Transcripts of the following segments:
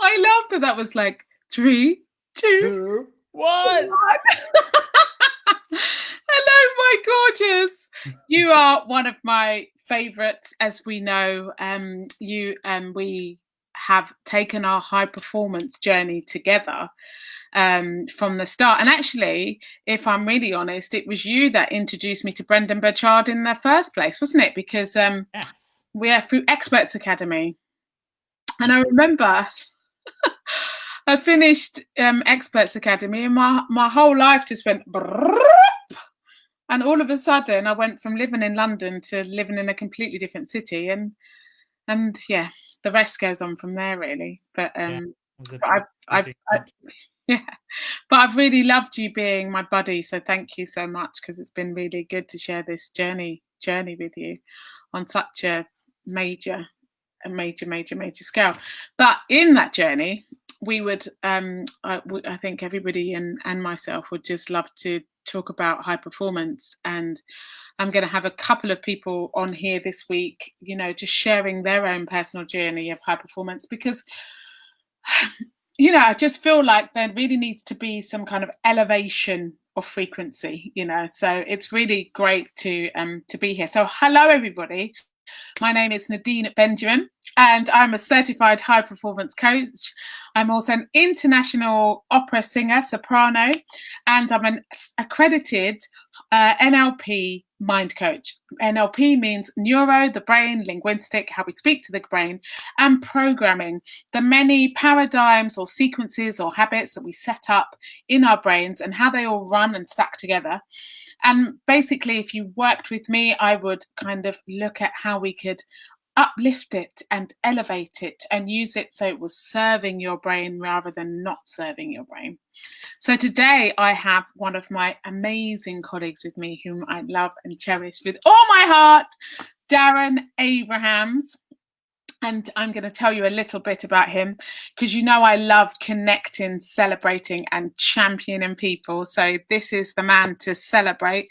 I love that. That was like three, two, Two, one. one. Hello, my gorgeous. You are one of my favourites, as we know. We have taken our high performance journey together from the start. And actually, if I'm really honest, it was you that introduced me to Brendan Burchard in the first place, wasn't it? Because Yes. we are through Experts Academy. And I remember I finished Experts Academy and my whole life just went and all of a sudden I went from living in London to living in a completely different city and yeah, the rest goes on from there really. But Yeah. It was a I've tragic event. yeah, but I've really loved you being my buddy. So thank you so much because it's been really good to share this journey with you on such major, major scale. But in that journey, we would, I think everybody and myself would just love to talk about high performance. And I'm going to have a couple of people on here this week, just sharing their own personal journey of high performance because I just feel like there really needs to be some kind of elevation of frequency, So it's really great to be here. So hello, everybody. My name is Nadine Benjamin, and I'm a certified high performance coach. I'm also an international opera singer, soprano, and I'm an accredited NLP mind coach. NLP means neuro, the brain, linguistic, how we speak to the brain, and programming, the many paradigms or sequences or habits that we set up in our brains and how they all run and stack together. And basically, if you worked with me, I would kind of look at how we could uplift it and elevate it and use it so it was serving your brain rather than not serving your brain. So today I have one of my amazing colleagues with me whom I love and cherish with all my heart, Darren Abrahams. And I'm going to tell you a little bit about him because I love connecting, celebrating, and championing people. So this is the man to celebrate.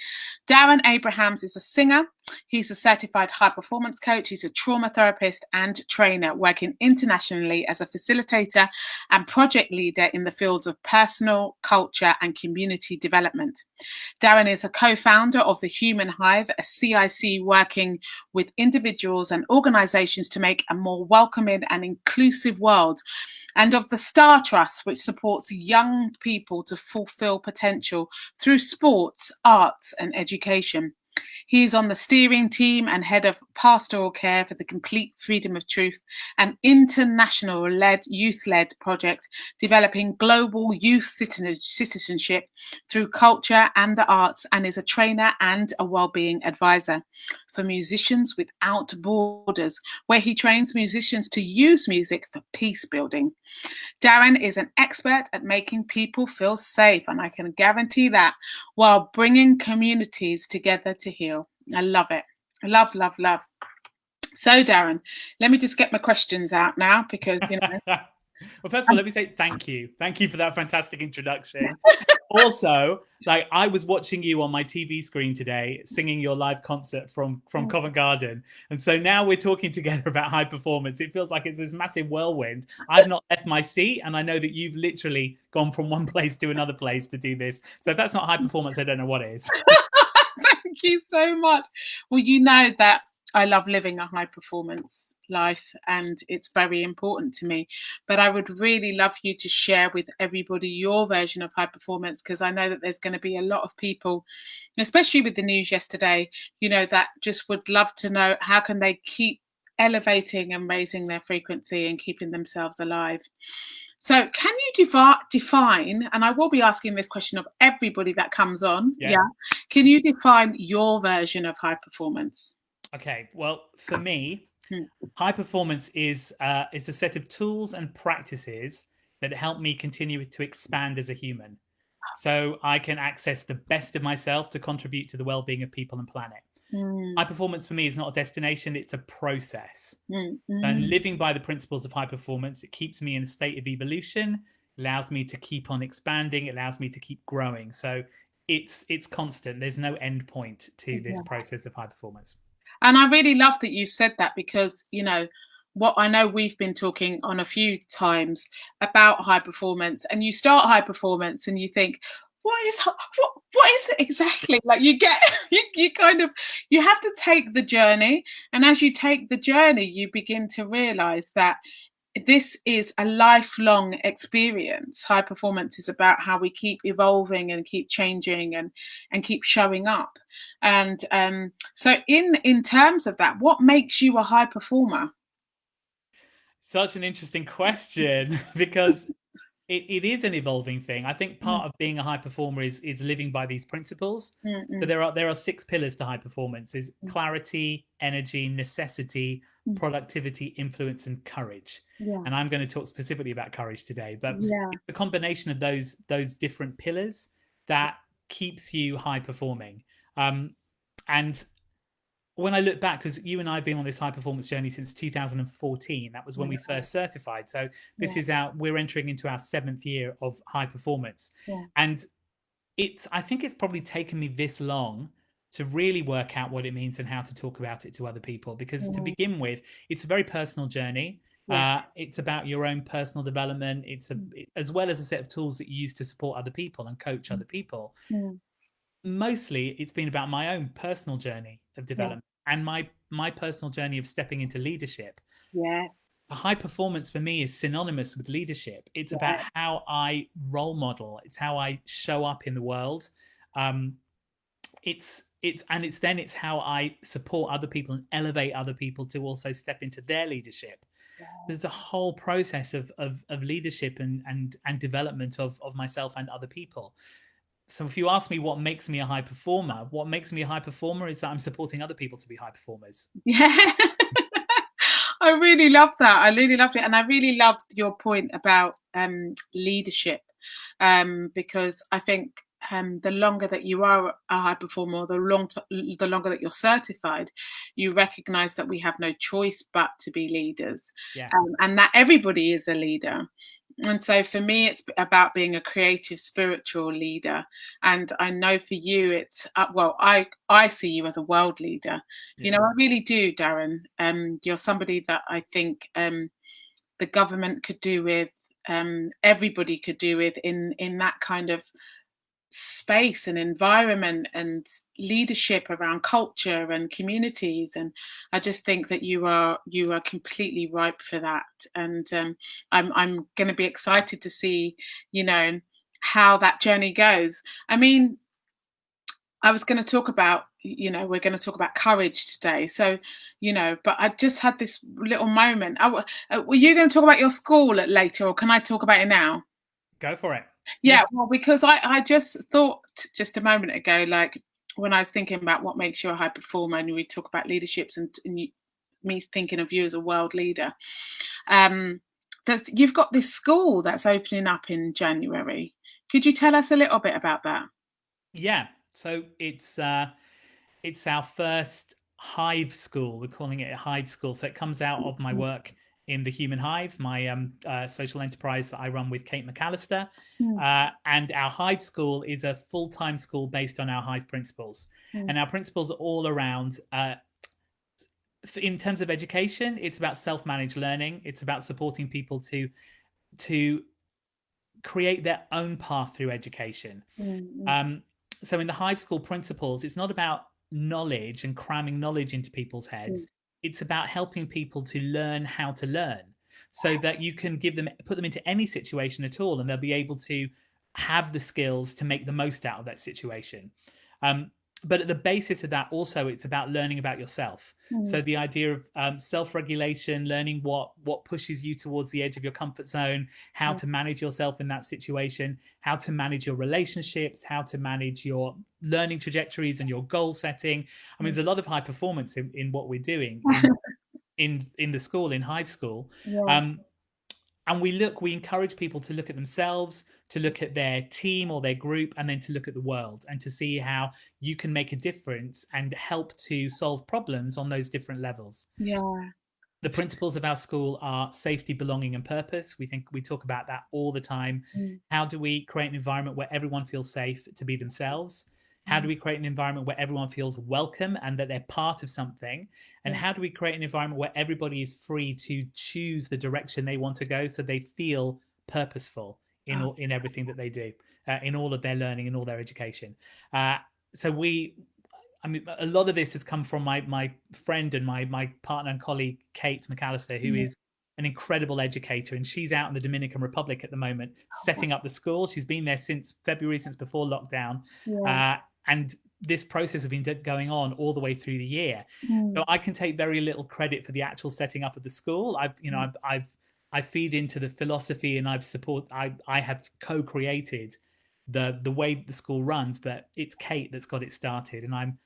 Darren Abrahams is a singer. He's a certified high performance coach. He's a trauma therapist and trainer working internationally as a facilitator and project leader in the fields of personal, culture, and community development. Darren is a co-founder of the Human Hive, a CIC working with individuals and organizations to make a more welcoming and inclusive world, and of the Star Trust, which supports young people to fulfill potential through sports, arts, and education. He's on the steering team and head of pastoral care for the Complete Freedom of Truth, an international youth-led project developing global youth citizenship through culture and the arts, and is a trainer and a wellbeing advisor for Musicians Without Borders, where he trains musicians to use music for peace building. Darren is an expert at making people feel safe, and I can guarantee that, while bringing communities together to heal. I love it. Love, love, love. So, Darren, let me just get my questions out now because, Well, first of all, let me say thank you. Thank you for that fantastic introduction. Also, like I was watching you on my TV screen today, singing your live concert from Covent Garden, and so now we're talking together about high performance. It feels like it's this massive whirlwind. I've not left my seat, and I know that you've literally gone from one place to another place to do this. So if that's not high performance, I don't know what is. Thank you so much. Well, you know that I love living a high performance life and it's very important to me. But I would really love you to share with everybody your version of high performance because I know that there's going to be a lot of people, especially with the news yesterday, that just would love to know how can they keep elevating and raising their frequency and keeping themselves alive. So can you define, and I will be asking this question of everybody that comes on, can you define your version of high performance? Okay, well, for me, high performance is a set of tools and practices that help me continue to expand as a human. So I can access the best of myself to contribute to the well-being of people and planet. High performance for me is not a destination, it's a process. And living by the principles of high performance, it keeps me in a state of evolution, allows me to keep on expanding, allows me to keep growing. So it's constant. There's no end point to this process of high performance. And I really love that you said that because, what I know we've been talking on a few times about high performance, and you start high performance and you think, what is it exactly? Like you get you kind of, you have to take the journey, and as you take the journey you begin to realize that this is a lifelong experience. High performance is about how we keep evolving and keep changing and keep showing up. And so in terms of that, what makes you a high performer? Such an interesting question because it is an evolving thing. I think Mm, part of being a high performer is living by these principles. mm, So mm, there are six pillars to high performance: is mm, clarity, energy, necessity, mm. productivity, influence, and courage. Yeah, And I'm going to talk specifically about courage today. But yeah, it's the combination of those different pillars that keeps you high performing. And when I look back, because you and I have been on this high performance journey since 2014, that was when we yeah, first certified. So this yeah, is we're entering into our 7th year of high performance. yeah, And I think it's probably taken me this long to really work out what it means and how to talk about it to other people. Because to mm, begin with, it's a very personal journey. yeah, It's about your own personal development. mm, As well as a set of tools that you use to support other people and coach mm, other people. mm, Mostly it's been about my own personal journey of yeah, development and my personal journey of stepping into leadership. yeah, High performance for me is synonymous with leadership. It's about how I role model, it's how I show up in the world. um, it's how I support other people and elevate other people to also step into their leadership. There's a whole process of leadership and development of myself and other people. So if you ask me what makes me a high performer, what makes me a high performer is that I'm supporting other people to be high performers. yeah. I really love that. I really loved it, and I really loved your point about leadership, because I think the longer that you are a high performer, the longer that you're certified, you recognise that we have no choice but to be leaders, Yeah. and that everybody is a leader. And so for me, it's about being a creative, spiritual leader. And I know for you, it's well, I see you as a world leader. You Yeah. know, I really do, Darren. You're somebody that I think the government could do with, everybody could do with in that kind of space and environment and leadership around culture and communities. And I just think that you are completely ripe for that. And I'm going to be excited to see, you know, how that journey goes. I mean, I was going to talk about, you know, we're going to talk about courage today. So, you know, but I just had this little moment. Were you going to talk about your school later, or can I talk about it now? Go for it. Yeah. Yeah, well, because I just thought just a moment ago, like when I was thinking about what makes you a high performer, and we talk about leaderships, and me thinking of you as a world leader, um, that you've got this school that's opening up in January. Could you tell us a little bit about that? Yeah. So it's our first hive school. We're calling it a hive school. So it comes out of my work in the Human Hive, my social enterprise that I run with Kate McAllister. Mm, And our hive school is a full-time school based on our hive principles. mm, And our principles are all around in terms of education, it's about self-managed learning. It's about supporting people to create their own path through education. mm, Um, so in the Hive School principles, it's not about knowledge and cramming knowledge into people's mm, heads. It's about helping people to learn how to learn, so that you can put them into any situation at all, and they'll be able to have the skills to make the most out of that situation. Um, but at the basis of that, also, it's about learning about yourself. mm, So the idea of self-regulation, learning what pushes you towards the edge of your comfort zone, how yeah, to manage yourself in that situation, how to manage your relationships, how to manage your learning trajectories and your goal setting. I mean, mm, there's a lot of high performance in what we're doing in the school, in Hive School. yeah, Um, and we encourage people to look at themselves, to look at their team or their group, and then to look at the world and to see how you can make a difference and help to solve problems on those different levels. yeah, The principles of our school are safety, belonging, and purpose. We talk about that all the time. mm, How do we create an environment where everyone feels safe to be themselves? How do we create an environment where everyone feels welcome and that they're part of something? And Yeah. how do we create an environment where everybody is free to choose the direction they want to go, so they feel purposeful in Oh, in everything that they do, in all of their learning and all their education? Uh, so we, I mean, a lot of this has come from my friend and my partner and colleague Kate McAllister, who yeah. is an incredible educator, and she's out in the Dominican Republic at the moment setting up the school. She's been there since February, since before lockdown, Yeah. uh, and this process has been going on all the way through the year. So Mm. I can take very little credit for the actual setting up of the school. I feed into the philosophy, and I have co-created the way the school runs, but it's Kate that's got it started, and I'm,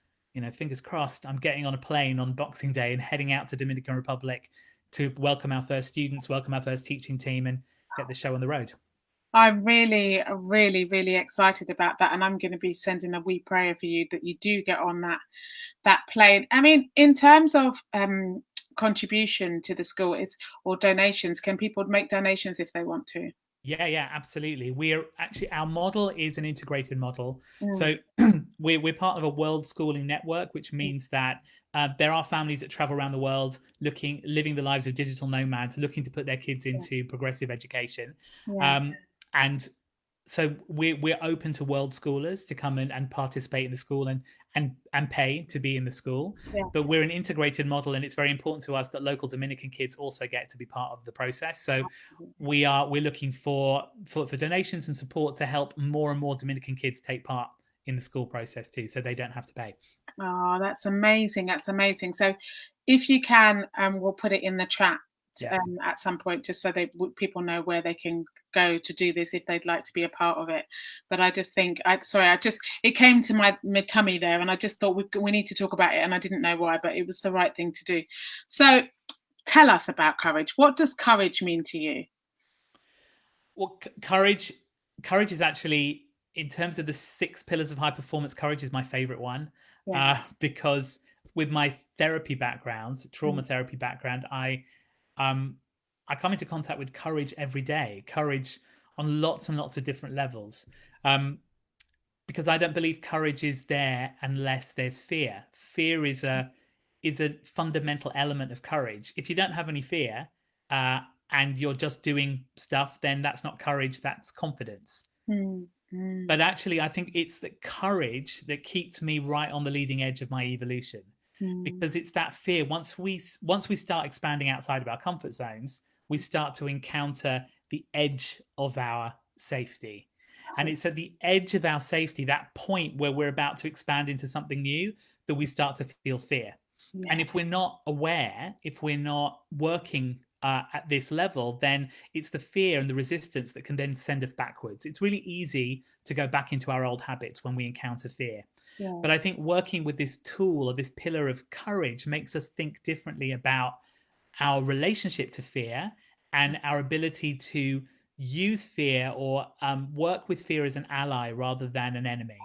fingers crossed, I'm getting on a plane on Boxing Day and heading out to Dominican Republic to welcome our first students, welcome our first teaching team, and get the show on the road. I'm really, really, really excited about that, and I'm going to be sending a wee prayer for you that you do get on that plane. I mean, in terms of contribution to the school, it's or donations. Can people make donations if they want to? Yeah, absolutely. We're actually, our model is an integrated model. Mm. So we're part of a world schooling network, which means that there are families that travel around the world living the lives of digital nomads, looking to put their kids Yeah. into progressive education. Yeah. And so we're open to world schoolers to come in and participate in the school and pay to be in the school. Yeah. But we're an integrated model, and it's very important to us that local Dominican kids also get to be part of the process. So we're looking for donations and support to help more and more Dominican kids take part in the school process too, so they don't have to pay. Oh, that's amazing. That's amazing. So if you can, we'll put it in the chat Yeah. at some point, just so people know where they can go to do this if they'd like to be a part of it. But I just think, it came to my tummy there, and I just thought we need to talk about it, and I didn't know why, but it was the right thing to do. So tell us about courage. What does courage mean to you? Well, courage is actually, in terms of the 6 pillars of high performance, courage is my favorite one, Yeah. because with my therapy background, trauma Mm. therapy background, um, I come into contact with courage every day. Courage on lots and lots of different levels, because I don't believe courage is there unless there's fear. Fear is a fundamental element of courage. If you don't have any fear, and you're just doing stuff, then that's not courage, that's confidence. Mm. Mm. But actually, I think it's the courage that keeps me right on the leading edge of my evolution, Mm. because it's that fear. Once we start expanding outside of our comfort zones, we start to encounter the edge of our safety. And it's at the edge of our safety, that point where we're about to expand into something new, that we start to feel fear. Yeah. And if we're not aware, if we're not working at this level, then it's the fear and the resistance that can then send us backwards. It's really easy to go back into our old habits when we encounter fear. Yeah. But I think working with this tool or this pillar of courage makes us think differently about our relationship to fear and our ability to use fear or work with fear as an ally rather than an enemy.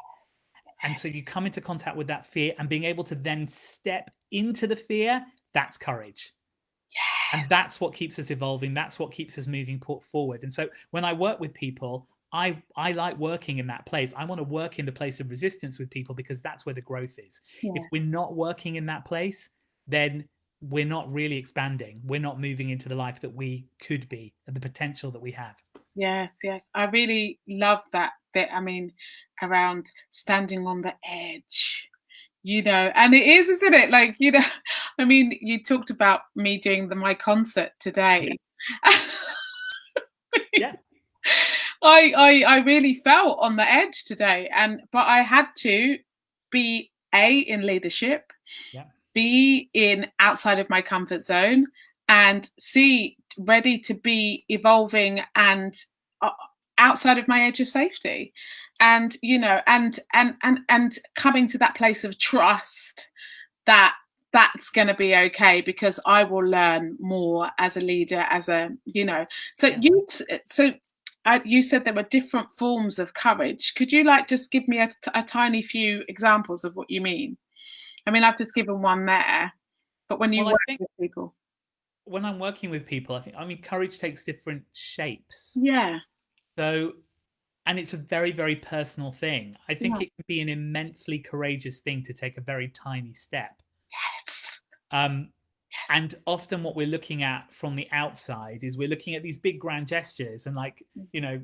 And so you come into contact with that fear, and being able to then step into the fear, that's courage. And that's what keeps us evolving. That's what keeps us moving forward. And so when I work with people, I like working in that place. I want to work in the place of resistance with people, because that's where the growth is. Yeah. If we're not working in that place, then we're not really expanding. We're not moving into the life that we could be and the potential that we have. Yes, yes. I really love that bit. I mean, around standing on the edge, and it is, isn't it? Like, I mean, you talked about me doing my concert Yeah. today. Yeah. I really felt on the edge today, but I had to be in leadership, Yeah. B, in outside of my comfort zone, and C, ready to be evolving and outside of my edge of safety, and and coming to that place of trust that that's going to be okay, because I will learn more as a leader, so Yeah. you said there were different forms of courage. Could you just give me a tiny few examples of what you mean? I mean, I've just given one there, but when you Well, I work think with people. when I'm working with people, I mean, courage takes different shapes. Yeah. So and it's a very, very personal thing. I think Yeah. it can be an immensely courageous thing to take a very tiny step. Yes. Um, and often what we're looking at from the outside is we're looking at these big grand gestures and like,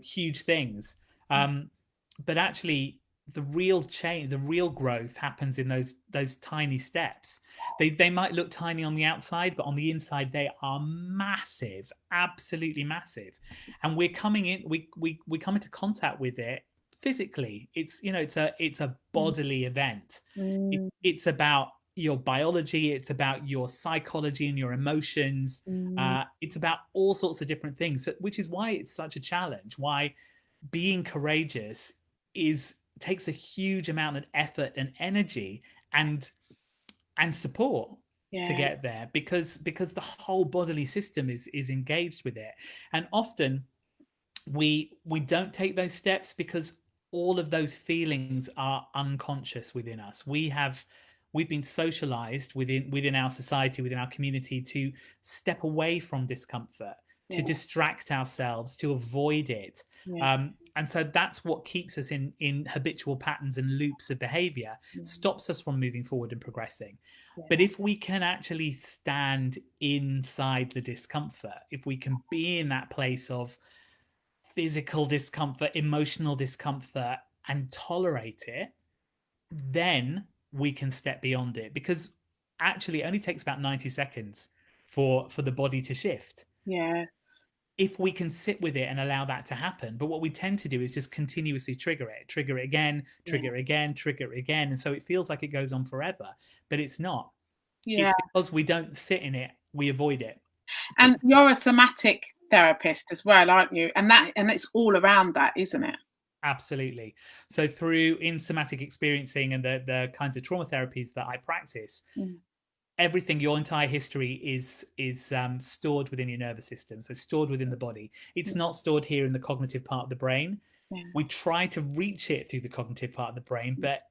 huge things. But actually the real change, the real growth happens in those tiny steps. They might look tiny on the outside, but on the inside they are massive, absolutely massive. And we're coming in, we come into contact with it physically. It's a bodily event. Mm, It's about your biology, it's about your psychology and your emotions. mm, It's about all sorts of different things, which is why it's such a challenge. Why being courageous is takes a huge amount of effort and energy and support to yeah. get there, because the whole bodily system is engaged with it. And often we don't take those steps because all of those feelings are unconscious within us. We've been socialized within our society, within our community, to step away from discomfort, to Yeah. distract ourselves, to avoid it. Yeah. And so that's what keeps us in habitual patterns and loops of behavior, Yeah. stops us from moving forward and progressing. But Yeah. if we can actually stand inside the discomfort, if we can be in that place of physical discomfort, emotional discomfort, and tolerate it, then we can step beyond it. Because actually, it only takes about 90 seconds for the body to shift Yes. if we can sit with it and allow that to happen. But what we tend to do is just continuously trigger it again, Yeah. trigger it again, trigger it again. And so it feels like it goes on forever, but it's not. Yeah. It's because we don't sit in it, we avoid it. And you're a somatic therapist as well, aren't you? And it's all around that, isn't it? Absolutely. So through in somatic experiencing and the kinds of trauma therapies that I practice, Mm. everything, your entire history is stored within your nervous system, so stored within the body. It's not stored here in the cognitive part of the brain. Yeah. We try to reach it through the cognitive part of the brain, but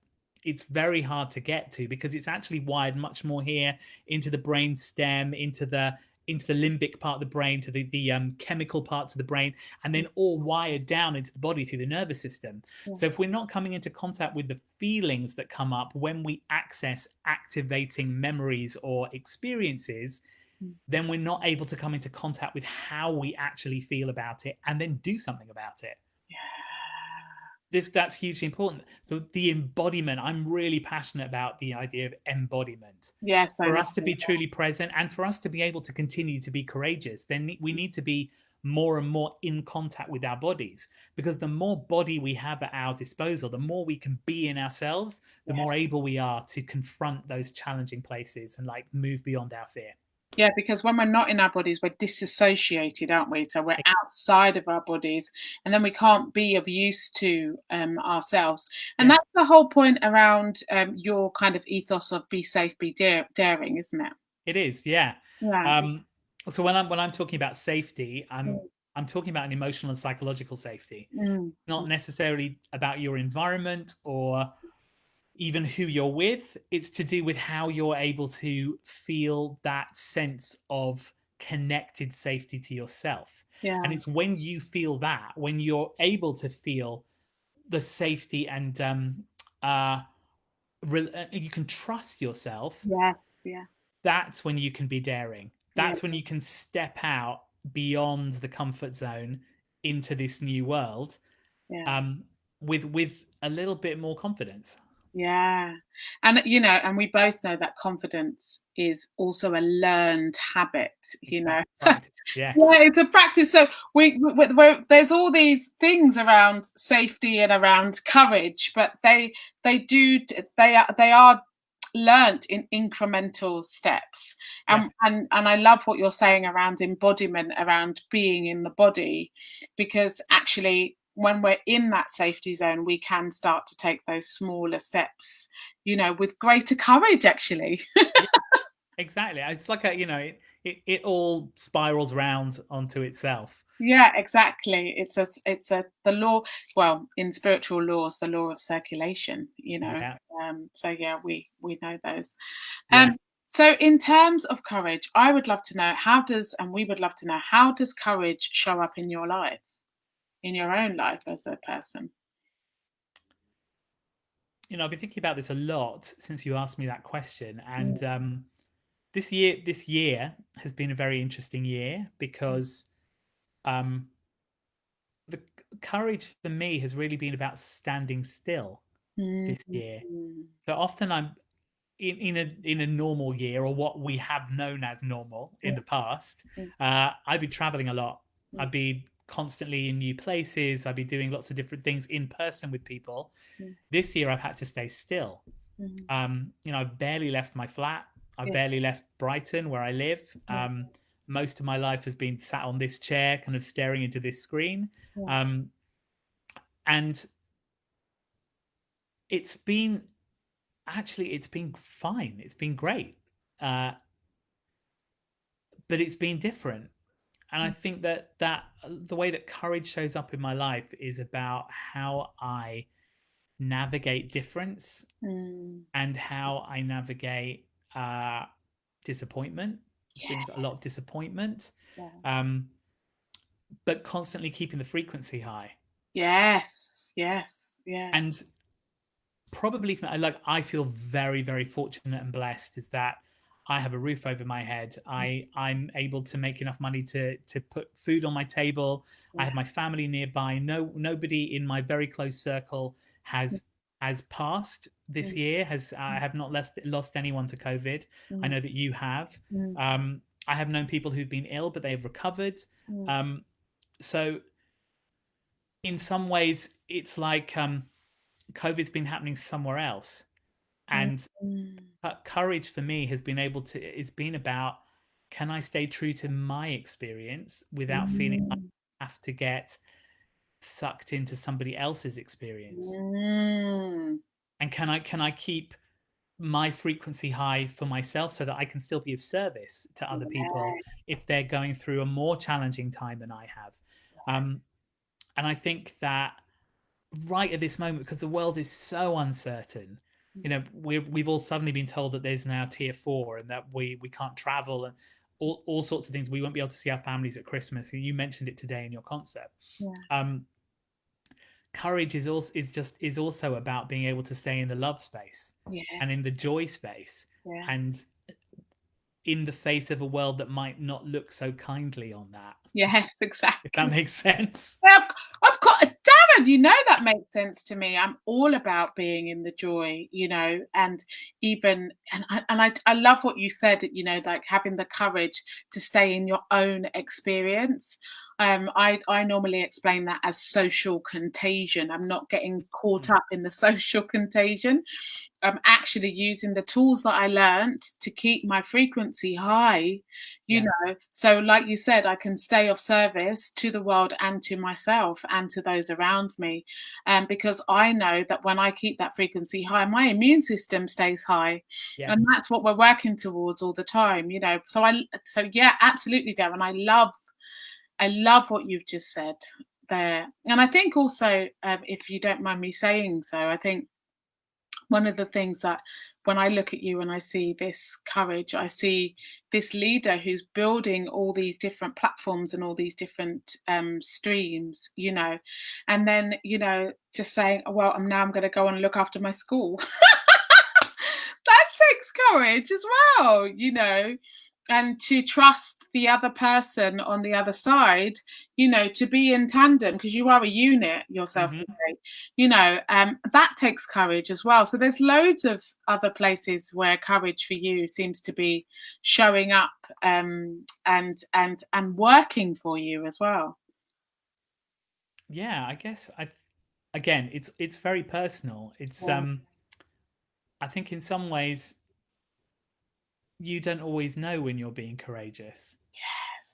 it's very hard to get to because it's actually wired much more here into the brain stem, into the limbic part of the brain, to the chemical parts of the brain, and then all wired down into the body through the nervous system. Yeah. So if we're not coming into contact with the feelings that come up when we access activating memories or experiences, Mm. then we're not able to come into contact with how we actually feel about it and then do something about it. Yeah. That's hugely important. So the embodiment, I'm really passionate about the idea of embodiment. Yes, I For know. us to be truly present and for us to be able to continue to be courageous, then we need to be more and more in contact with our bodies, because the more body we have at our disposal, the more we can be in ourselves, the Yeah. more able we are to confront those challenging places and like move beyond our fear. Yeah, because when we're not in our bodies, we're disassociated, aren't we? So we're outside of our bodies, and then we can't be of use to ourselves. And Yeah, that's the whole point around your kind of ethos of be safe, be daring, isn't it? it is. Yeah. Yeah. Um, so when I'm talking about safety, Mm, I'm talking about an emotional and psychological safety, mm, not necessarily about your environment or even who you're with. It's to do with how you're able to feel that sense of connected safety to yourself. yeah. And it's when you feel that, when you're able to feel the safety and you can trust yourself, Yes. Yeah. that's when you can be daring. Yeah. That's when you can step out beyond the comfort zone into this new world, Yeah. um, with a little bit more confidence. Yeah. And, and we both know that confidence is also a learned habit, So, Practice. yeah, Yes. it's a practice. So there's all these things around safety and around courage, but they are learnt in incremental steps. Yeah. And I love what you're saying around embodiment, around being in the body, because actually when we're in that safety zone, we can start to take those smaller steps, with greater courage, actually. Yeah. Exactly. It's like it all spirals round onto itself. Yeah, exactly. It's the law. Well, in spiritual laws, the law of circulation. Yeah. So yeah, we know those. Yes. So in terms of courage, I would love to know and we would love to know, how does courage show up in your life? in your own life as a person? I've been thinking about this a lot since you asked me that question, Mm, and this year has been a very interesting year because um, the courage for me has really been about standing still mm, this year. mm, So often I'm in a normal year, or what we have known as normal yeah, in the past. mm, I'd be traveling a lot. mm, I'd be constantly in new places. I'd be doing lots of different things in person with people. mm, This year, I've had to stay still. mm, I've barely left my flat. I've yeah, barely left Brighton, where I live. yeah, Most of my life has been sat on this chair, kind of staring into this screen. yeah, Um, and it's been it's been fine. It's been great. Uh, but it's been different. And I mm, think that the way that courage shows up in my life is about how I navigate difference mm, and how I navigate uh, disappointment. There's yeah, been a lot of disappointment, yeah. um, but constantly keeping the frequency high. Yes, yes, yeah. And probably like I feel very, very fortunate and blessed is that I have a roof over my head. I'm able to make enough money to put food on my table. I Yeah, have my family nearby. Nobody in my very close circle has has passed this mm, year. Has I mm, have not lost anyone to COVID. I mm, know that you have. mm, I have known people who've been ill, but they've recovered. mm, Um, so in some ways, it's like COVID's been happening somewhere else, mm, and mm, courage for me has been able to it's been about, can I stay true to my experience without feeling like mm, I have to get sucked into somebody else's experience, mm. and can I keep my frequency high for myself so that I can still be of service to other people Yeah, if they're going through a more challenging time than I have. Um, and I think that right at this moment, because the world is so uncertain, we've all suddenly been told that there's now tier 4 and that we can't travel, and all sorts of things. We won't be able to see our families at Christmas. You mentioned it today in your concert. yeah, um Courage is also about being able to stay in the love space yeah, and in the joy space, yeah. and in the face of a world that might not look so kindly on that, Yes, if that exactly. makes sense. Yeah, I've got Darren, you know that makes sense to me. I'm all about being in the joy, and even and I love what you said, like having the courage to stay in your own experience. I normally explain that as social contagion. I'm not getting caught Mm. up in the social contagion. I'm actually using the tools that I learned to keep my frequency high, Yeah. So like you said, I can stay of service to the world and to myself and to those around me. Because I know that when I keep that frequency high, my immune system stays high. Yeah. And that's what we're working towards all the time. So yeah, absolutely, Darren. I love what you've just said there. And I think also, if you don't mind me saying so, I think one of the things that when I look at you and I see this courage, I see this leader who's building all these different platforms and all these different streams, and then just saying, "Oh, well, I'm going to go and look after my school." That takes courage as well, and to trust the other person on the other side, to be in tandem because you are a unit yourself, Hmm. that takes courage as well. So there's loads of other places where courage for you seems to be showing up, and working for you as well. Yeah, I guess I again, it's very personal. It's Yeah. I think in some ways you don't always know when you're being courageous.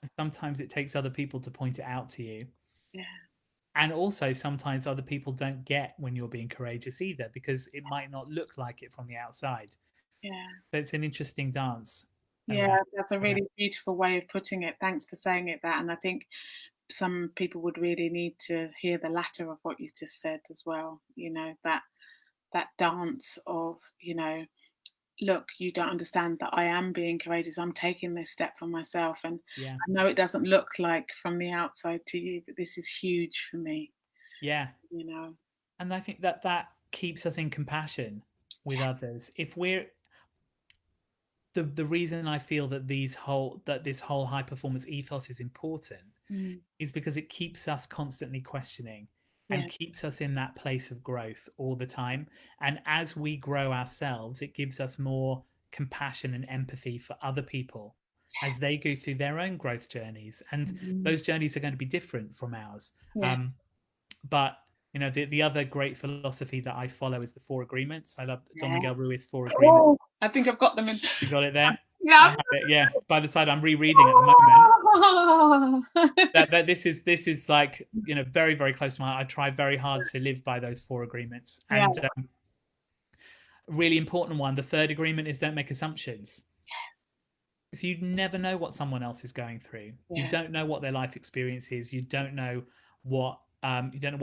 And sometimes it takes other people to point it out to you. Yeah. And also sometimes other people don't get when you're being courageous either, because it might not look like it from the outside. Yeah. So it's an interesting dance Yeah, around that's a around. really beautiful way of putting it. Thanks for saying it that. And I think some people would really need to hear the latter of what you just said as well. That dance of, look, you don't understand that I am being courageous. I'm taking this step for myself. And Yeah. I know it doesn't look like from the outside to you, but this is huge for me, Yeah. you know. And I think that that keeps us in compassion with others. If we're the reason I feel that this whole high performance ethos is important Mm, is because it keeps us constantly questioning and yeah, keeps us in that place of growth all the time. And as we grow ourselves, it gives us more compassion and empathy for other people as they go through their own growth journeys. And mm, those journeys are going to be different from ours. yeah. But you know, the other great philosophy that I follow is the Four Agreements. I love Don Yeah. Miguel Ruiz' Four Agreements. Oh, I think I've got them in. You got it there. I Yeah. have it. Yeah. By the time I'm rereading at the moment, that this is like, you know, very very close to my heart. I try very hard to live by those Four Agreements. Yeah. And really important one, the third agreement is don't make assumptions. So you never know what someone else is going through. You Yeah. don't know what their life experience is. You don't know what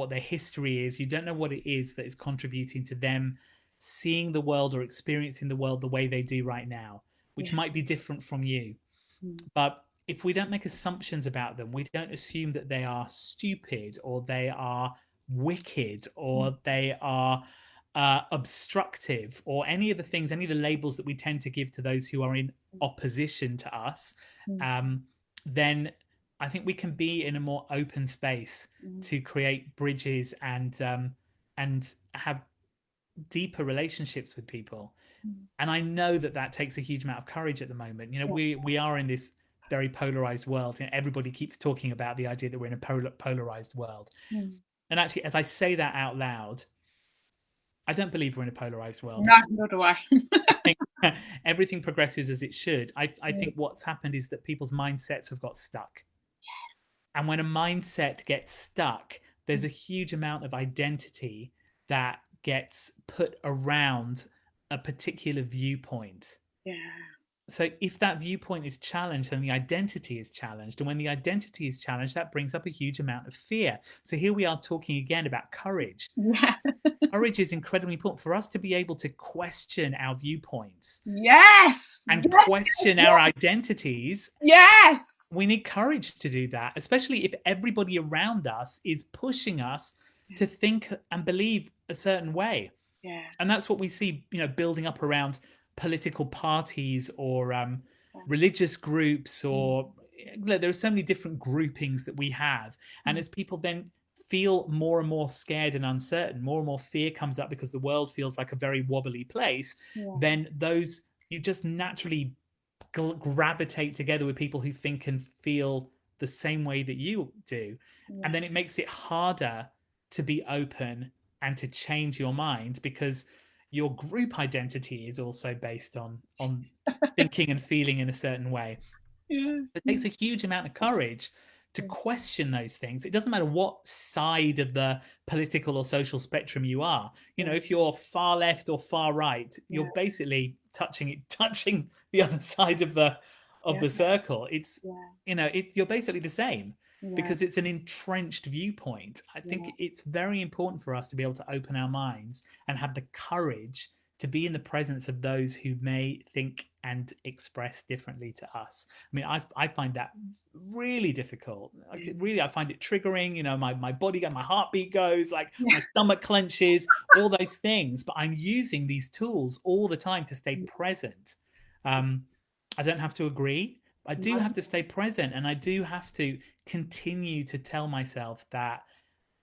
their history is. You don't know what it is that is contributing to them seeing the world or experiencing the world the way they do right now, which Yeah. might be different from you. Mm, But if we don't make assumptions about them, we don't assume that they are stupid or they are wicked mm, or they are obstructive or any of the things, any of the labels that we tend to give to those who are in opposition to us, mm, um, then I think we can be in a more open space mm, to create bridges and have deeper relationships with people. mm. And I know that that takes a huge amount of courage at the moment. You know, we are in this very polarized world, and everybody keeps talking about the idea that we're in a polarized world. Mm. And actually, as I say that out loud, I don't believe we're in a polarized world. No, nor do I. I think everything progresses as it should. I think what's happened is that people's mindsets have got stuck. And when a mindset gets stuck, there's a huge amount of identity that gets put around a particular viewpoint. Yeah. So if that viewpoint is challenged, then the identity is challenged. And when the identity is challenged, that brings up a huge amount of fear. So here we are talking again about courage. Yeah. Courage is incredibly important for us to be able to question our viewpoints Yes. and Yes. question our identities. Yes. We need courage to do that, especially if everybody around us is pushing us to think and believe a certain way. Yeah. And that's what we see, you know, building up around political parties or religious groups, or there are so many different groupings that we have. And as people then feel more and more scared and uncertain, more and more fear comes up because the world feels like a very wobbly place, Yeah. then those you just naturally gravitate together with people who think and feel the same way that you do. Yeah. And then it makes it harder to be open and to change your mind because your group identity is also based on thinking and feeling in a certain way. Yeah. It takes a huge amount of courage to question those things. It doesn't matter what side of the political or social spectrum you are. You know, if you're far left or far right, Yeah. you're basically touching the other side of Yeah. the circle. It's Yeah. you know, you're basically the same Yeah. because it's an entrenched viewpoint. I think Yeah. it's very important for us to be able to open our minds and have the courage to be in the presence of those who may think and express differently to us. I mean, I find that really difficult. Like, really, I find it triggering. You know, my body, my heartbeat goes, like my stomach clenches, all those things. But I'm using these tools all the time to stay present. I don't have to agree. I do have to stay present, and I do have to continue to tell myself that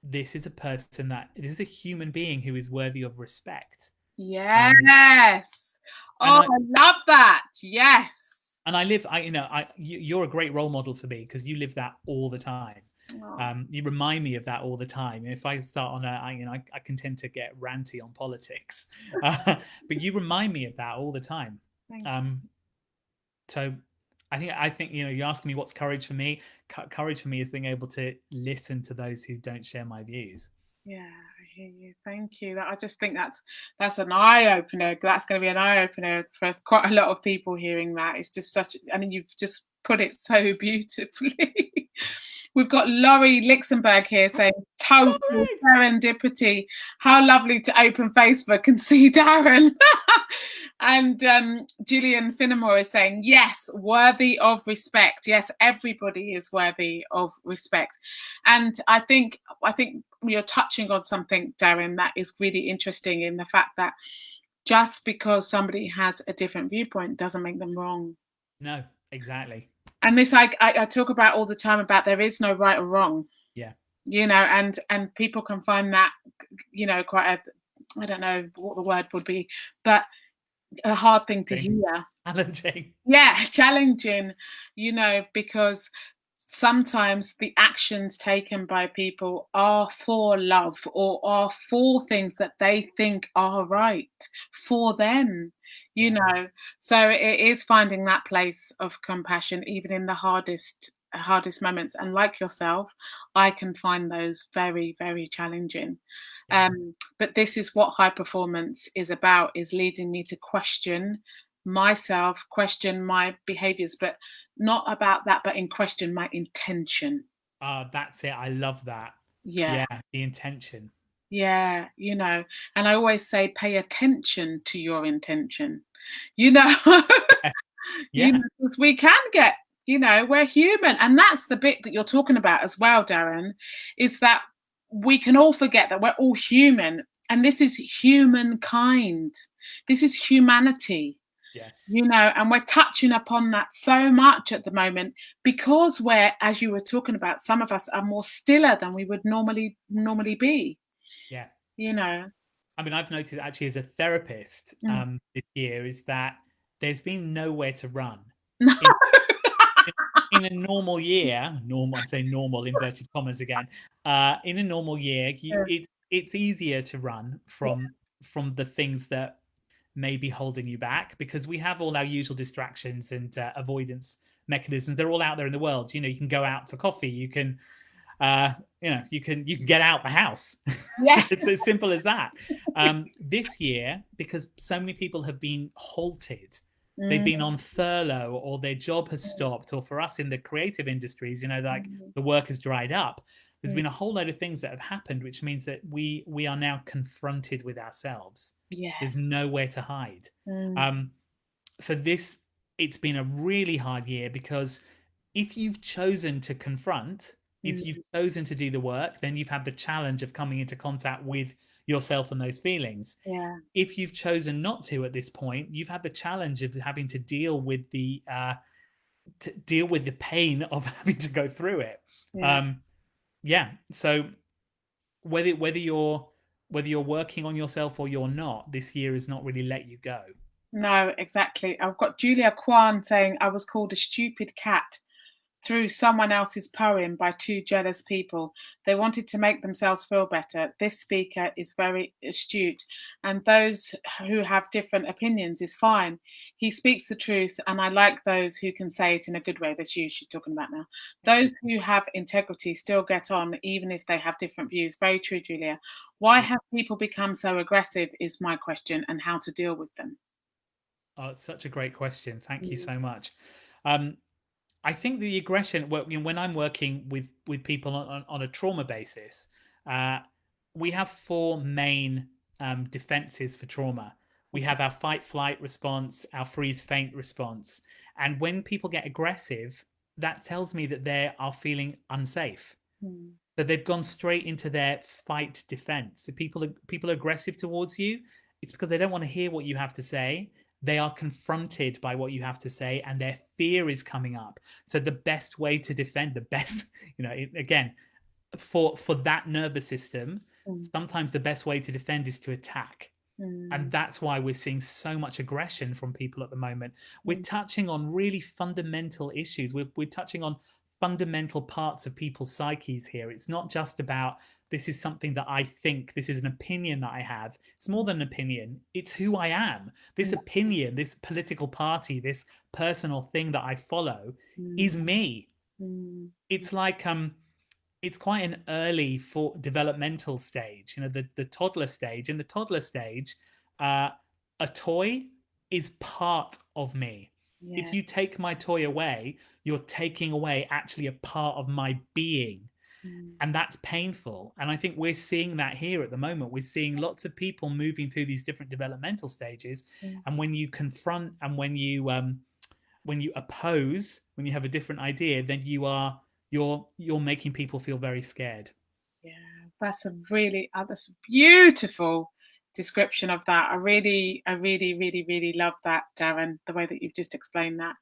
this is a person, that this is a human being who is worthy of respect. Yes. And Oh, I love that. Yes. and I live, you're a great role model for me because you live that all the time. Oh, You remind me of that all the time. And if I start on I can tend to get ranty on politics, but you remind me of that all the time. thank So I think you're asking me what's courage for me. Courage for me is being able to listen to those who don't share my views. you. Yeah, I hear you. Thank you. I just think that's an eye opener. That's going to be an eye opener for quite a lot of people hearing that. It's just I mean, you've just put it so beautifully. We've got Laurie Lixenberg here saying, total serendipity. How lovely to open Facebook and see Darren. And Julian Finnemore is saying, yes, worthy of respect. Yes, everybody is worthy of respect. And I think you're touching on something, Darren, that is really interesting, in the fact that just because somebody has a different viewpoint doesn't make them wrong. No, exactly. And this I talk about all the time, about there is no right or wrong. Yeah. And people can find that, quite I don't know what the word would be, but a hard thing to hear. Challenging. Yeah, challenging, because sometimes the actions taken by people are for love, or are for things that they think are right for them, So it is finding that place of compassion, even in the hardest moments. And like yourself, I can find those very, very challenging. Yeah. But this is what high performance is about, is leading me to question myself, question my behaviors, but not about that, but in question my intention. That's it. I love that. Yeah. Yeah, the intention. Yeah, and I always say, pay attention to your intention, you know, Yeah. because we can get, we're human. And that's the bit that you're talking about as well, Darren, is that we can all forget that we're all human. And this is humankind. This is humanity. Yes. And we're touching upon that so much at the moment, because we're, as you were talking about, some of us are more stiller than we would normally be. Yeah. I mean, I've noticed actually as a therapist this year is that there's been nowhere to run. No. In a normal year, I say normal inverted commas again. In a normal year, it's easier to run from the things that may be holding you back, because we have all our usual distractions and avoidance mechanisms. They're all out there in the world. You can go out for coffee. You can you can get out the house. Yeah. It's as simple as that. This year, because so many people have been halted, they've been on furlough, or their job has stopped, or for us in the creative industries, like the work has dried up. There's been a whole load of things that have happened, which means that we are now confronted with ourselves. Yeah. There's nowhere to hide. So it's been a really hard year, because if you've chosen to confront, if you've chosen to do the work, then you've had the challenge of coming into contact with yourself and those feelings. Yeah. If you've chosen not to at this point, you've had the challenge of having to deal with the pain of having to go through it. So whether you're working on yourself or you're not, this year has not really let you go. No, exactly. I've got Julia Kwan saying, I was called a stupid cat through someone else's poem by two jealous people. They wanted to make themselves feel better. This speaker is very astute, and those who have different opinions is fine. He speaks the truth, and I like those who can say it in a good way. That's you she's talking about now. Those who have integrity still get on, even if they have different views. Very true, Julia. Why have people become so aggressive is my question, and how to deal with them. Oh, it's such a great question. Thank you so much. I think the aggression, when I'm working with people on a trauma basis, we have four main defenses for trauma. We have our fight flight response, our freeze faint response. And when people get aggressive, that tells me that they are feeling unsafe. That they've gone straight into their fight defense. If people are aggressive towards you, it's because they don't want to hear what you have to say. They are confronted by what you have to say, and their fear is coming up. So the best way to defend, again, for that nervous system, sometimes the best way to defend is to attack. And that's why we're seeing so much aggression from people at the moment. We're touching on really fundamental issues. We're touching on fundamental parts of people's psyches here. It's not just about, this is something that I think, this is an opinion that I have. It's more than an opinion. It's who I am. This opinion, this political party, this personal thing that I follow is me. It's like, it's quite an early for developmental stage, the toddler stage. In the toddler stage, a toy is part of me. Yeah. If you take my toy away, you're taking away actually a part of my being. Mm. And that's painful. And I think we're seeing that here at the moment. We're seeing lots of people moving through these different developmental stages. Mm. And when you confront and when you oppose, when you have a different idea, then you're making people feel very scared. Yeah, that's a beautiful description of that. I really love that, Darren, the way that you've just explained that.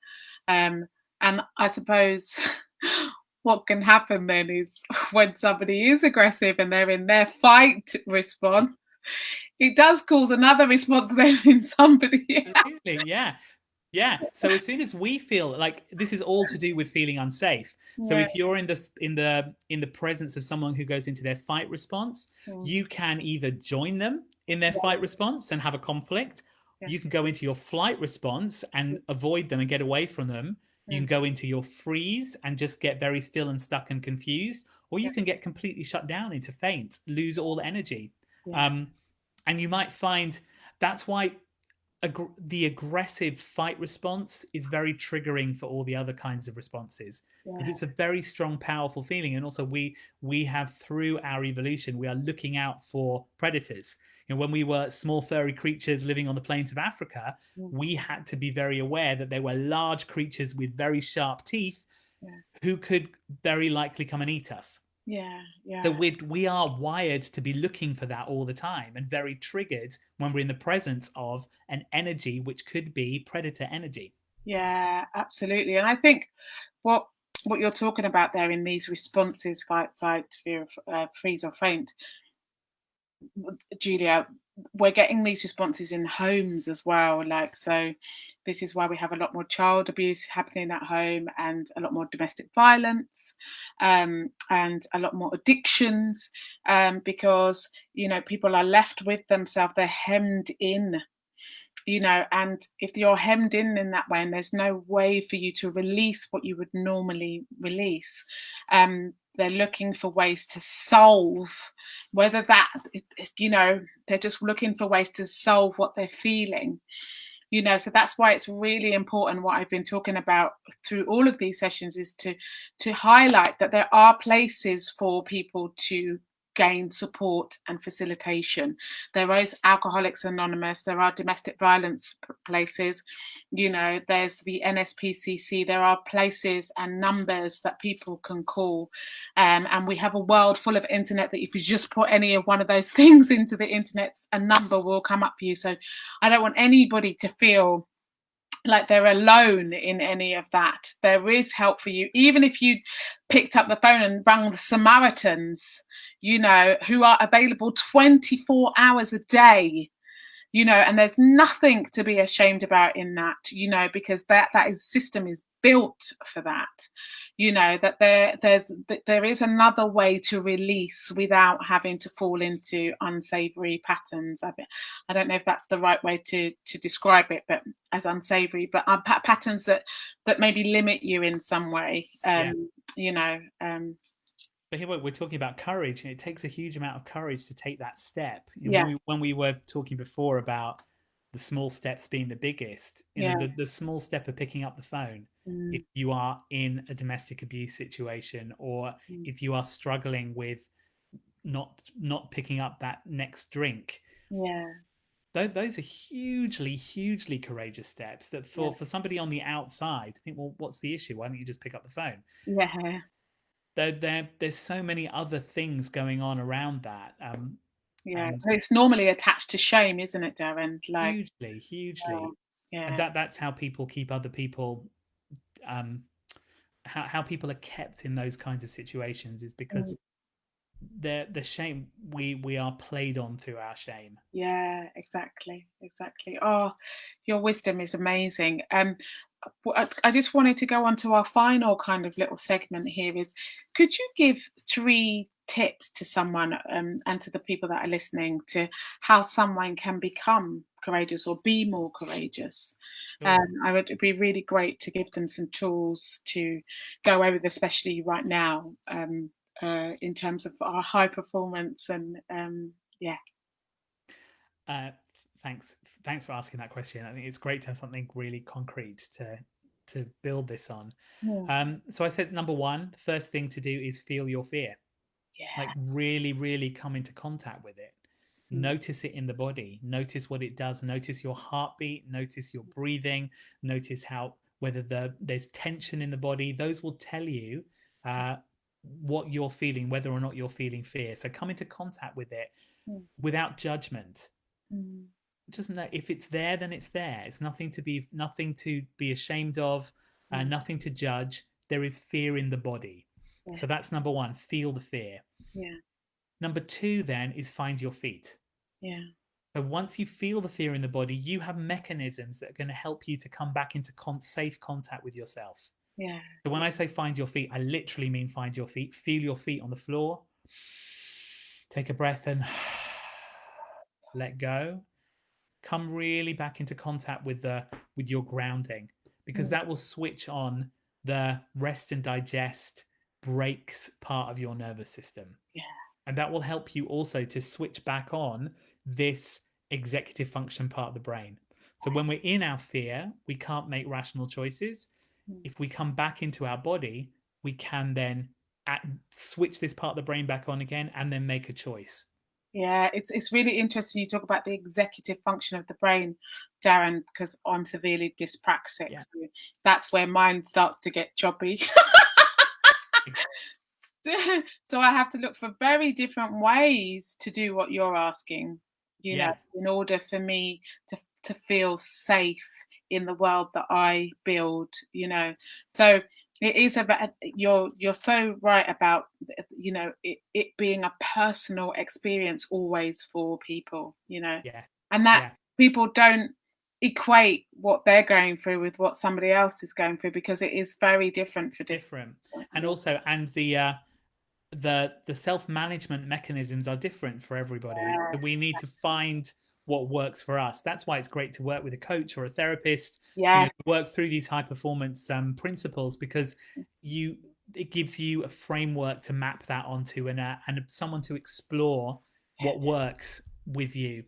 And I suppose what can happen then is when somebody is aggressive and they're in their fight response, it does cause another response then in somebody else. Absolutely, yeah. Yeah. So as soon as we feel like this is all to do with feeling unsafe. So Yeah, if you're in the presence of someone who goes into their fight response, mm, you can either join them in their yeah, fight response and have a conflict. yeah, You can go into your flight response and avoid them and get away from them. You yeah, can go into your freeze and just get very still and stuck and confused, or yeah, you can get completely shut down into faint, lose all energy. yeah, Um, and you might find that's why the aggressive fight response is very triggering for all the other kinds of responses, because yeah, it's a very strong, powerful feeling. And also we have, through our evolution, we are looking out for predators. When we were small furry creatures living on the plains of Africa, mm, we had to be very aware that there were large creatures with very sharp teeth yeah, who could very likely come and eat us. yeah, So yeah. we are wired to be looking for that all the time, and very triggered when we're in the presence of an energy which could be predator energy. Yeah, absolutely. And I think what what you're talking about there in these responses, fight, fear, freeze or faint, Julia, we're getting these responses in homes as well. Like, so this is why we have a lot more child abuse happening at home and a lot more domestic violence, and a lot more addictions, because, people are left with themselves, they're hemmed in, and if you're hemmed in that way and there's no way for you to release what you would normally release, they're looking for ways to solve, whether that, they're just looking for ways to solve what they're feeling. So that's why it's really important, what I've been talking about through all of these sessions, is to highlight that there are places for people to gain support and facilitation. There is Alcoholics Anonymous, there are domestic violence places, there's the NSPCC, there are places and numbers that people can call, and we have a world full of internet that if you just put any of one of those things into the internet, a number will come up for you. So I don't want anybody to feel like they're alone in any of that. There is help for you, even if you picked up the phone and rang the Samaritans, who are available 24 hours a day, and there's nothing to be ashamed about in that, because system is built for that, that there is another way to release without having to fall into unsavory patterns. I don't know if that's the right way to describe it, but as unsavory, but patterns that maybe limit you in some way. Yeah. you know um But here we're talking about courage, and it takes a huge amount of courage to take that step. yeah, When we were talking before about the small steps being the biggest, yeah, the small step of picking up the phone, if mm, you are in a domestic abuse situation, or mm, if you are struggling with not picking up that next drink, yeah, those are hugely courageous steps that yeah, for somebody on the outside think, well, what's the issue? Why don't you just pick up the phone? yeah, There's so many other things going on around that, yeah. and It's normally attached to shame, isn't it, Darren? Like, hugely, and yeah, that's how people keep other people, um, how people are kept in those kinds of situations, is mm, because the shame, we are played on through our shame. yeah, exactly, exactly. Oh, your wisdom is amazing. I just wanted to go on to our final kind of little segment here. Is, could you give 3 tips to someone, and to the people that are listening, to how someone can become courageous or be more courageous? Sure. I would, it'd be really great to give them some tools to go over, especially right now, in terms of our high performance and, yeah. Uh, thanks, thanks for asking that question. I think it's great to have something really concrete to build this on. Yeah. So I said number one, the first thing to do is feel your fear. Like really, really come into contact with it. Notice it in the body. Notice what it does. Notice your heartbeat. Notice your breathing. Notice how whether there's tension in the body. Those will tell you what you're feeling, whether or not you're feeling fear. So come into contact with it without judgment. Just know if it's there, then it's there. It's nothing to be ashamed of, nothing to judge. There is fear in the body. So that's number one. Feel the fear. Number two, then, is find your feet. So once you feel the fear in the body, you have mechanisms that are going to help you to come back into safe contact with yourself. So when I say find your feet, I literally mean find your feet. Feel your feet on the floor. Take a breath and let go. Come really back into contact with your grounding, because that will switch on the rest and digest breaks part of your nervous system. And that will help you also to switch back on this executive function part of the brain. So when we're in our fear, we can't make rational choices. If we come back into our body, we can then switch this part of the brain back on again and then make a choice. Yeah, it's really interesting you talk about the executive function of the brain, Darren, because I'm severely dyspraxic. So that's where mine starts to get choppy. So I have to look for very different ways to do what you're asking, you know, in order for me to feel safe in the world that I build, you know. So it is about you're so right about, you know, it being a personal experience always for people, you know, and that people don't equate what they're going through with what somebody else is going through, because it is very different for different. And also, and the self-management mechanisms are different for everybody. So we need to find what works for us. That's why it's great to work with a coach or a therapist, you know, to work through these high performance principles, because it gives you a framework to map that onto and someone to explore what works with you.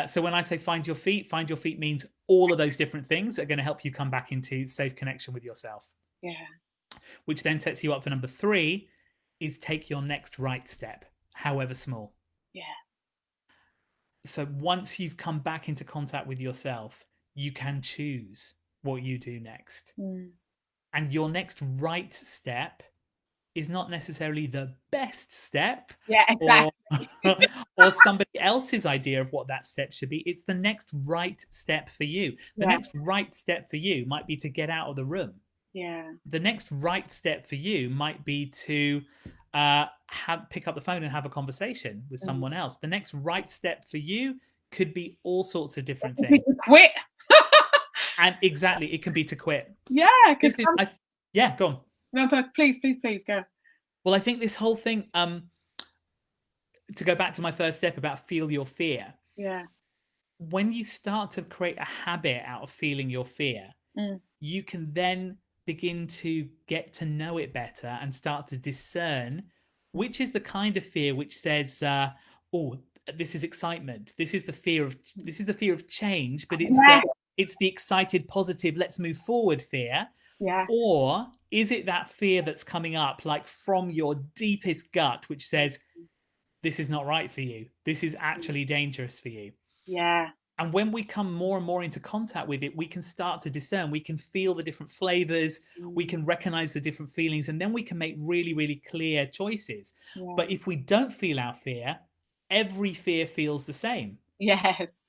So when I say find your feet means all of those different things that are going to help you come back into safe connection with yourself. Which then sets you up for number three, is take your next right step, however small. So once you've come back into contact with yourself, you can choose what you do next. And your next right step is not necessarily the best step, or somebody else's idea of what that step should be. It's the next right step for you. The next right step for you might be to get out of the room. The next right step for you might be to pick up the phone and have a conversation with someone else. The next right step for you could be all sorts of different things. Quit. And exactly, it can be to quit. Go on. No, please go. Well, I think this whole thing, to go back to my first step about feel your fear. When you start to create a habit out of feeling your fear, you can then begin to get to know it better and start to discern which is the kind of fear which says, oh, this is excitement. This is the fear of change, but it's the excited, positive, let's move forward fear. Or is it that fear that's coming up like from your deepest gut, which says, this is not right for you. This is actually dangerous for you. And when we come more and more into contact with it, we can start to discern. We can feel the different flavors. We can recognize the different feelings. And then we can make really, really clear choices. But if we don't feel our fear, every fear feels the same.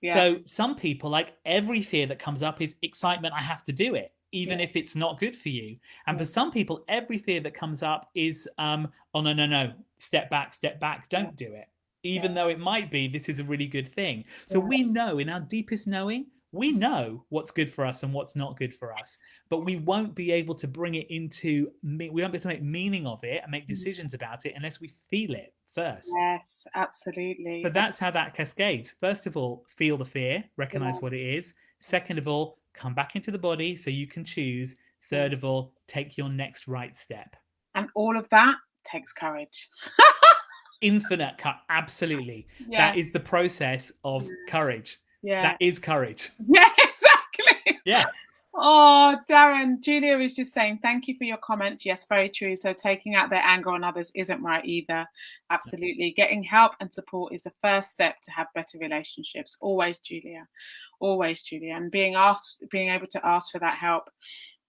So some people, like every fear that comes up is excitement. I have to do it, even if it's not good for you. And for some people, every fear that comes up is, oh, no, step back, don't do it. Even though it might be, this is a really good thing. So we know in our deepest knowing, we know what's good for us and what's not good for us, but we won't be able to bring it into, we won't be able to make meaning of it and make decisions about it unless we feel it first. Yes, absolutely. So that's how that cascades. First of all, feel the fear, recognize what it is. Second of all, come back into the body so you can choose. Third of all, take your next right step. And all of that takes courage. Infinite absolutely. That is the process of courage. That is courage. Exactly. Oh, Darren, Julia is just saying, thank you for your comments. Yes, very true. So taking out their anger on others isn't right either. Absolutely. Getting help and support is the first step to have better relationships. Always, Julia. Always, Julia. And being able to ask for that help,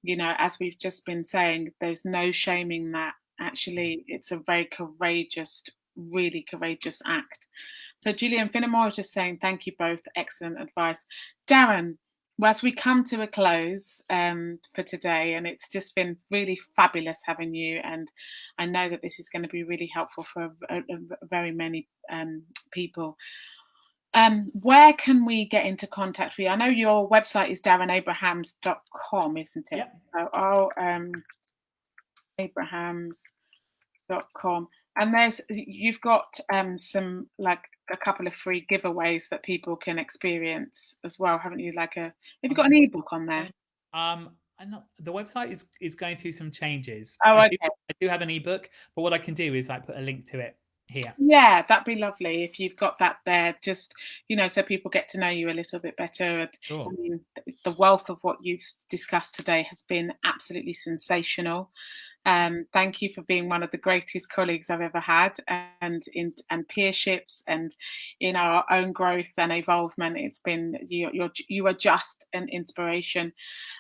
you know, as we've just been saying, there's no shaming that. Actually, it's a very courageous, really courageous act. So Julian Finnemore is just saying, thank you both. Excellent advice. Darren, well, as we come to a close for today, and it's just been really fabulous having you, and I know that this is going to be really helpful for very many people. Where can we get into contact with you? I know your website is darrenabrahams.com, isn't it? Yep. So abrahams.com. And you've got some, like, a couple of free giveaways that people can experience as well, haven't you? Have you got an ebook on there? The website is going through some changes. Oh, okay. I do have an ebook, but what I can do is put a link to it here. Yeah, that'd be lovely if you've got that there, just, you know, so people get to know you a little bit better. Sure. I mean, the wealth of what you've discussed today has been absolutely sensational. Thank you for being one of the greatest colleagues I've ever had, and peerships, and in our own growth and evolvement. It's been, you are just an inspiration.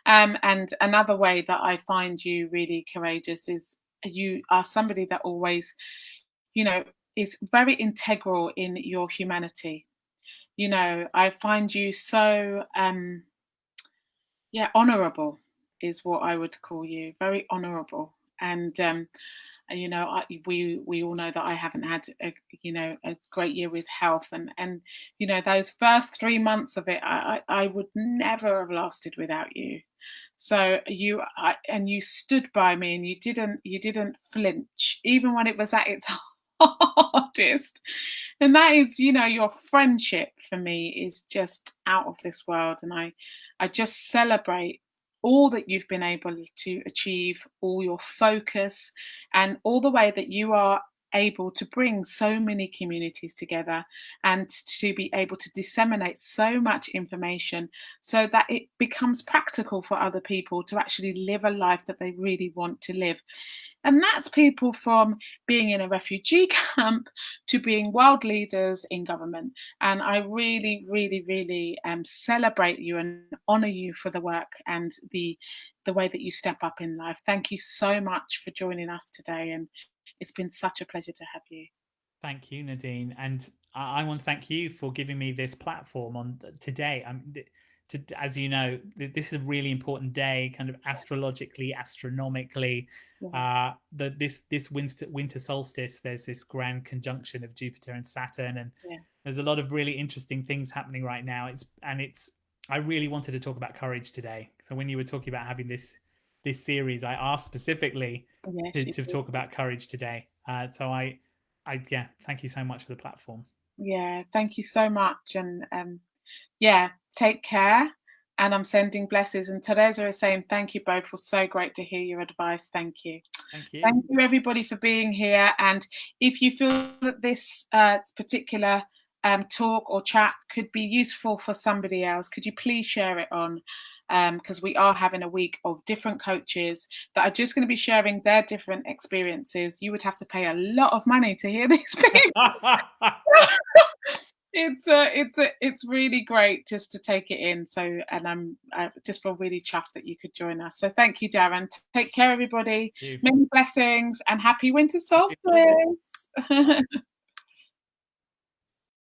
And another way that I find you really courageous is you are somebody that always, you know, is very integral in your humanity. You know, I find you so honorable is what I would call you. Very honorable. And you know, we all know that I haven't had a great year with health, and you know, those first 3 months of it, I would never have lasted without you. So you stood by me, and you didn't flinch even when it was at its hardest. And that is, you know, your friendship for me is just out of this world, and I just celebrate all that you've been able to achieve, all your focus, and all the way that you are able to bring so many communities together, and to be able to disseminate so much information so that it becomes practical for other people to actually live a life that they really want to live. And that's people from being in a refugee camp to being world leaders in government. And I really, really, really celebrate you and honour you for the work and the way that you step up in life. Thank you so much for joining us today. And it's been such a pleasure to have you. Thank you, Nadine. And I want to thank you for giving me this platform on today. As you know, this is a really important day, kind of astrologically, astronomically. Yeah. This winter solstice, there's this grand conjunction of Jupiter and Saturn, and Yeah. there's a lot of really interesting things happening right now. I really wanted to talk about courage today. So when you were talking about having this series, I asked specifically to talk about courage today. So thank you so much for the platform. Yeah, thank you so much. And take care. And I'm sending blessings. And Teresa is saying, thank you both. It was so great to hear your advice. Thank you. Thank you. Thank you, everybody, for being here. And if you feel that this particular talk or chat could be useful for somebody else, could you please share it on? Because we are having a week of different coaches that are just going to be sharing their different experiences. You would have to pay a lot of money to hear these people. It's really great just to take it in. So, and I just feel really chuffed that you could join us. So thank you, Darren. Take care, everybody. Many blessings and happy winter solstice.